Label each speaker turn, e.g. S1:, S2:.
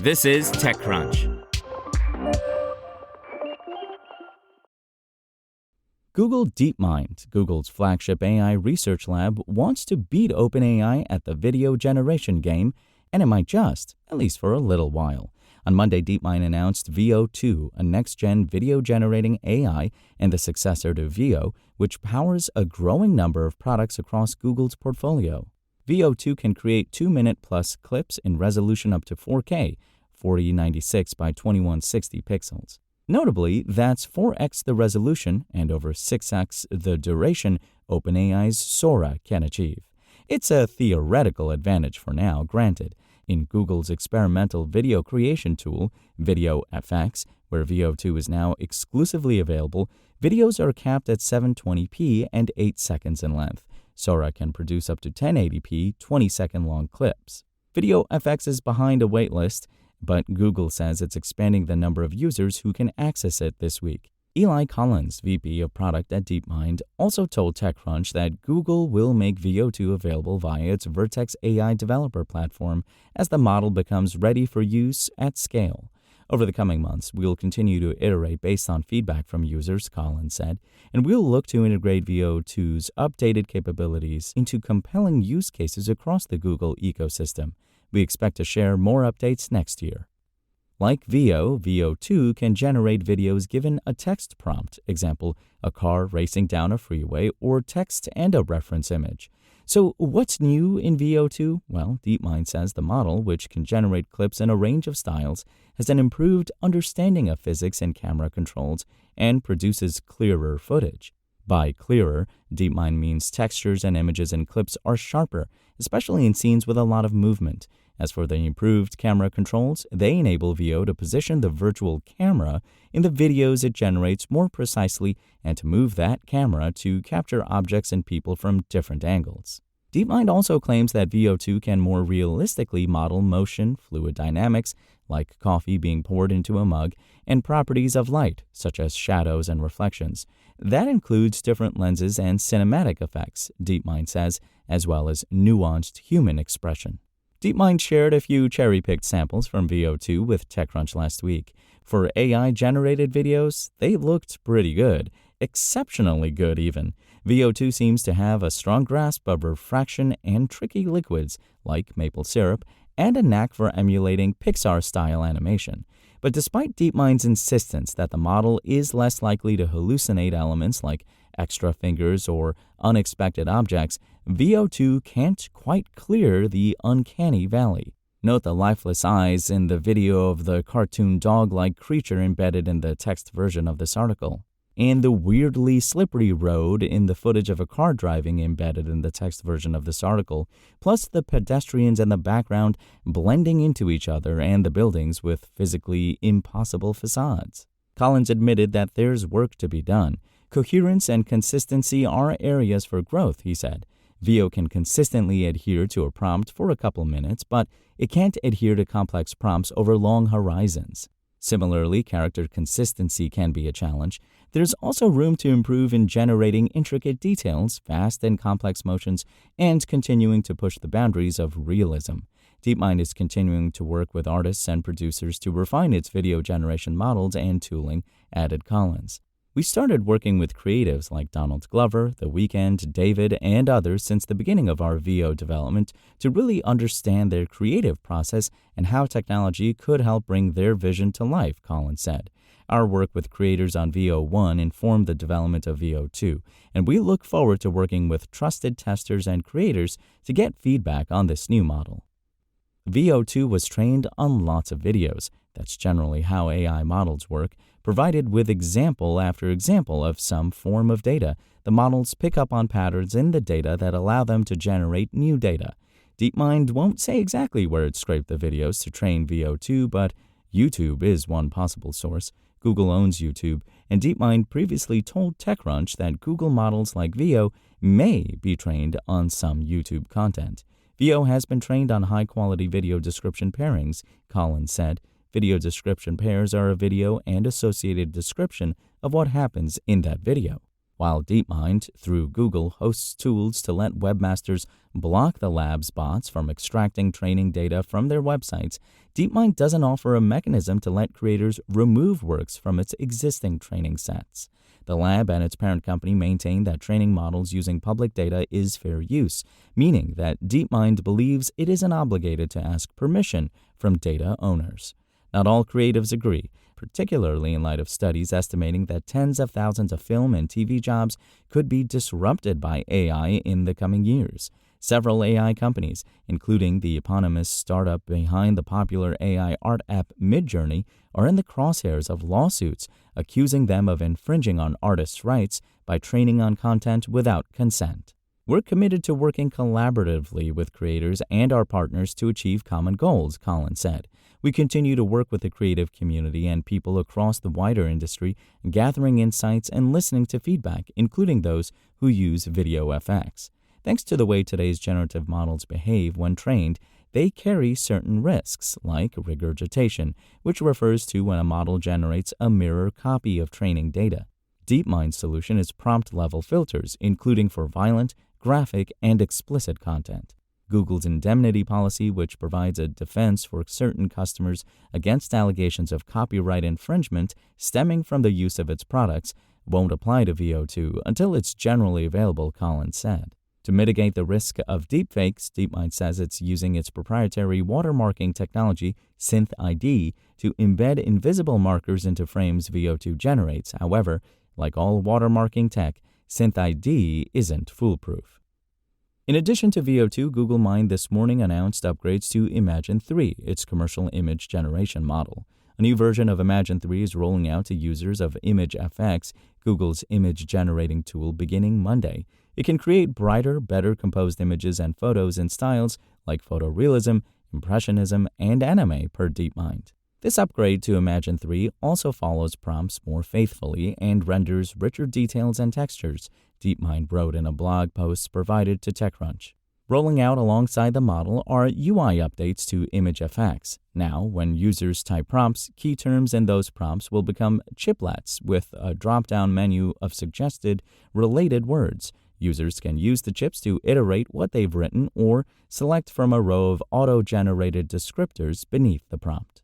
S1: This is TechCrunch.
S2: Google DeepMind, Google's flagship AI research lab, wants to beat OpenAI at the video generation game, and it might just, at least for a little while. On Monday, DeepMind announced Veo 2, a next-gen video-generating AI and the successor to Veo, which powers a growing number of products across Google's portfolio. Veo 2 can create 2-minute-plus clips in resolution up to 4K, 4096 by 2160 pixels. Notably, that's 4x the resolution and over 6x the duration OpenAI's Sora can achieve. It's a theoretical advantage for now, granted. In Google's experimental video creation tool, VideoFX, where Veo 2 is now exclusively available, videos are capped at 720p and 8 seconds in length. Sora can produce up to 1080p, 20-second-long clips. VideoFX is behind a waitlist, but Google says it's expanding the number of users who can access it this week. Eli Collins, VP of Product at DeepMind, also told TechCrunch that Google will make Veo 2 available via its Vertex AI developer platform as the model becomes ready for use at scale. Over the coming months, we'll continue to iterate based on feedback from users, Collins said, and we'll look to integrate Veo 2's updated capabilities into compelling use cases across the Google ecosystem. We expect to share more updates next year. Like Veo, Veo 2 can generate videos given a text prompt, example, a car racing down a freeway, or text and a reference image. So what's new in Veo 2? Well, DeepMind says the model, which can generate clips in a range of styles, has an improved understanding of physics and camera controls and produces clearer footage. By clearer, DeepMind means textures and images in clips are sharper, especially in scenes with a lot of movement. As for the improved camera controls, they enable Veo to position the virtual camera in the videos it generates more precisely and to move that camera to capture objects and people from different angles. DeepMind also claims that Veo 2 can more realistically model motion, fluid dynamics, like coffee being poured into a mug, and properties of light, such as shadows and reflections. That includes different lenses and cinematic effects, DeepMind says, as well as nuanced human expression. DeepMind shared a few cherry-picked samples from Veo 2 with TechCrunch last week. For AI-generated videos, they looked pretty good, exceptionally good even. Veo 2 seems to have a strong grasp of refraction and tricky liquids like maple syrup and a knack for emulating Pixar-style animation. But despite DeepMind's insistence that the model is less likely to hallucinate elements like extra fingers or unexpected objects, Veo 2 can't quite clear the uncanny valley. Note the lifeless eyes in the video of the cartoon dog-like creature embedded in the text version of this article, and the weirdly slippery road in the footage of a car driving embedded in the text version of this article, plus the pedestrians in the background blending into each other and the buildings with physically impossible facades. Collins admitted that there's work to be done. Coherence and consistency are areas for growth, he said. Veo can consistently adhere to a prompt for a couple minutes, but it can't adhere to complex prompts over long horizons. Similarly, character consistency can be a challenge. There's also room to improve in generating intricate details, fast and complex motions, and continuing to push the boundaries of realism. DeepMind is continuing to work with artists and producers to refine its video generation models and tooling, added Collins. We started working with creatives like Donald Glover, The Weeknd, David, and others since the beginning of our Veo development to really understand their creative process and how technology could help bring their vision to life, Collins said. Our work with creators on Veo 1 informed the development of Veo 2, and we look forward to working with trusted testers and creators to get feedback on this new model. Veo 2 was trained on lots of videos. That's generally how AI models work. Provided with example after example of some form of data, the models pick up on patterns in the data that allow them to generate new data. DeepMind won't say exactly where it scraped the videos to train Veo 2, but YouTube is one possible source. Google owns YouTube, and DeepMind previously told TechCrunch that Google models like Veo may be trained on some YouTube content. Veo has been trained on high-quality video description pairings, Collins said. Video description pairs are a video and associated description of what happens in that video. While DeepMind, through Google, hosts tools to let webmasters block the lab's bots from extracting training data from their websites, DeepMind doesn't offer a mechanism to let creators remove works from its existing training sets. The lab and its parent company maintain that training models using public data is fair use, meaning that DeepMind believes it isn't obligated to ask permission from data owners. Not all creatives agree, particularly in light of studies estimating that tens of thousands of film and TV jobs could be disrupted by AI in the coming years. Several AI companies, including the eponymous startup behind the popular AI art app Midjourney, are in the crosshairs of lawsuits accusing them of infringing on artists' rights by training on content without consent. We're committed to working collaboratively with creators and our partners to achieve common goals, Collins said. We continue to work with the creative community and people across the wider industry, gathering insights and listening to feedback, including those who use video FX. Thanks to the way today's generative models behave when trained, they carry certain risks, like regurgitation, which refers to when a model generates a mirror copy of training data. DeepMind's solution is prompt-level filters, including for violent, graphic, and explicit content. Google's indemnity policy, which provides a defense for certain customers against allegations of copyright infringement stemming from the use of its products, won't apply to Veo 2 until it's generally available, Collins said. To mitigate the risk of deepfakes, DeepMind says it's using its proprietary watermarking technology, SynthID, to embed invisible markers into frames Veo 2 generates. However, like all watermarking tech, SynthID isn't foolproof. In addition to Veo 2, Google Mind this morning announced upgrades to Imagen 3, its commercial image generation model. A new version of Imagen 3 is rolling out to users of ImageFX, Google's image-generating tool, beginning Monday. It can create brighter, better composed images and photos in styles like photorealism, impressionism, and anime, per DeepMind. This upgrade to Imagen 3 also follows prompts more faithfully and renders richer details and textures, DeepMind wrote in a blog post provided to TechCrunch. Rolling out alongside the model are UI updates to ImageFX. Now, when users type prompts, key terms in those prompts will become chiplets with a drop-down menu of suggested related words. Users can use the chips to iterate what they've written or select from a row of auto-generated descriptors beneath the prompt.